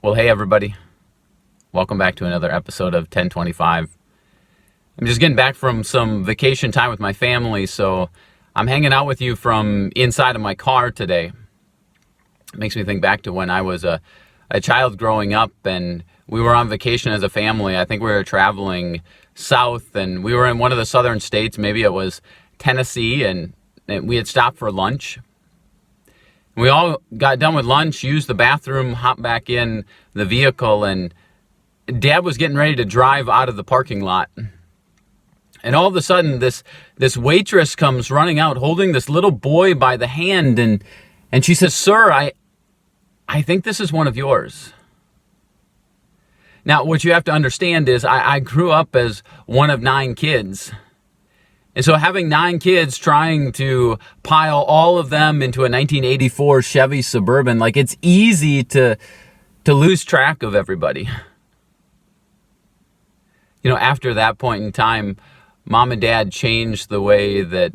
Well, hey everybody. Welcome back to another episode of 1025. I'm just getting back from some vacation time with my family, so I'm hanging out with you from inside of my car today. It makes me think back to when I was a child growing up and we were on vacation as a family. I think we were traveling south and we were in one of the southern states. Maybe it was Tennessee, and we had stopped for lunch. We all got done with lunch, used the bathroom, hopped back in the vehicle, and Dad was getting ready to drive out of the parking lot. And all of a sudden, this waitress comes running out holding this little boy by the hand, and she says, "Sir, I think this is one of yours." Now, what you have to understand is I grew up as one of 9 kids. And so having 9 kids, trying to pile all of them into a 1984 Chevy Suburban, it's easy to lose track of everybody. After that point in time, Mom and Dad changed the way that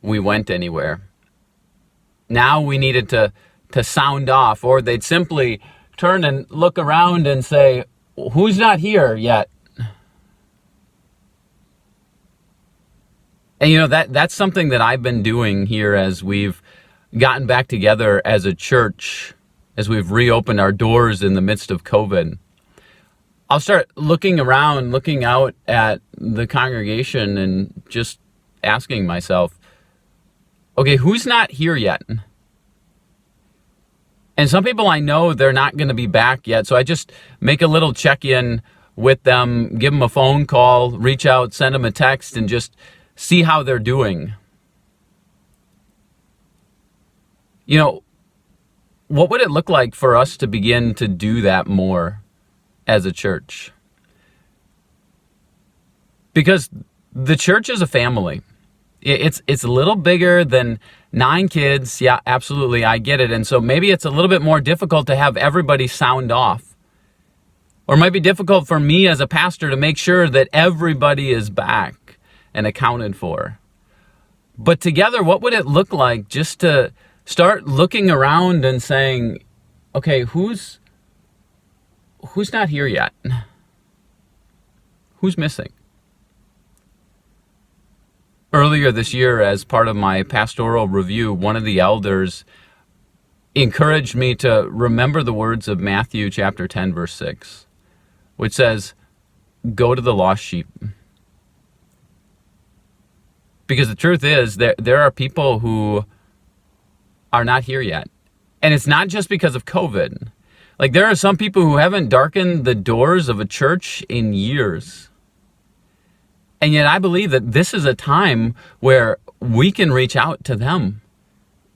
we went anywhere. Now we needed to sound off, or they'd simply turn and look around and say, "Who's not here yet?" And that's something that I've been doing here as we've gotten back together as a church, as we've reopened our doors in the midst of COVID. I'll start looking around, looking out at the congregation and just asking myself, okay, who's not here yet? And some people I know they're not going to be back yet, so I just make a little check-in with them, give them a phone call, reach out, send them a text, and just see how they're doing. What would it look like for us to begin to do that more as a church? Because the church is a family. It's a little bigger than 9 kids. Yeah, absolutely, I get it. And so maybe it's a little bit more difficult to have everybody sound off. Or it might be difficult for me as a pastor to make sure that everybody is back and accounted for. But together, what would it look like just to start looking around and saying, okay, who's not here yet? Who's missing? Earlier this year, as part of my pastoral review, one of the elders encouraged me to remember the words of Matthew chapter 10, verse 6, which says, "Go to the lost sheep." Because the truth is, there are people who are not here yet. And it's not just because of COVID. There are some people who haven't darkened the doors of a church in years. And yet I believe that this is a time where we can reach out to them,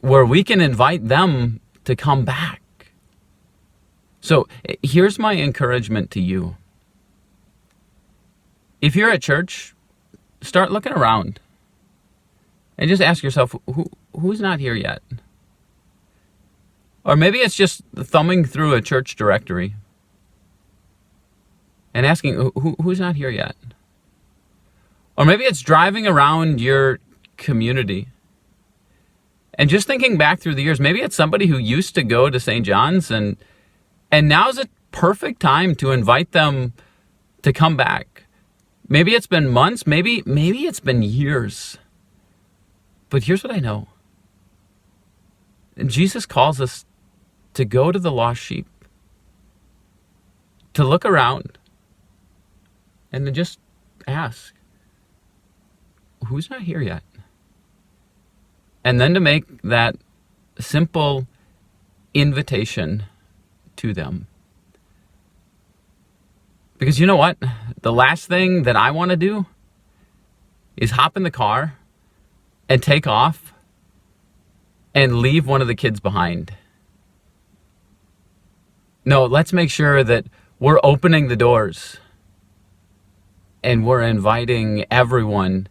where we can invite them to come back. So here's my encouragement to you. If you're at church, start looking around. And just ask yourself, who's not here yet? Or maybe it's just thumbing through a church directory and asking, who's not here yet? Or maybe it's driving around your community and just thinking back through the years. Maybe it's somebody who used to go to St. John's and now's a perfect time to invite them to come back. Maybe it's been months, maybe it's been years. But here's what I know. Jesus calls us to go to the lost sheep, to look around, and to just ask, who's not here yet? And then to make that simple invitation to them. Because you know what? The last thing that I want to do is hop in the car and take off and leave one of the kids behind. No, let's make sure that we're opening the doors and we're inviting everyone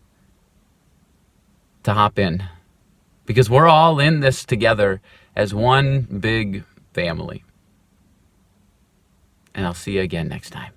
to hop in. Because we're all in this together as one big family. And I'll see you again next time.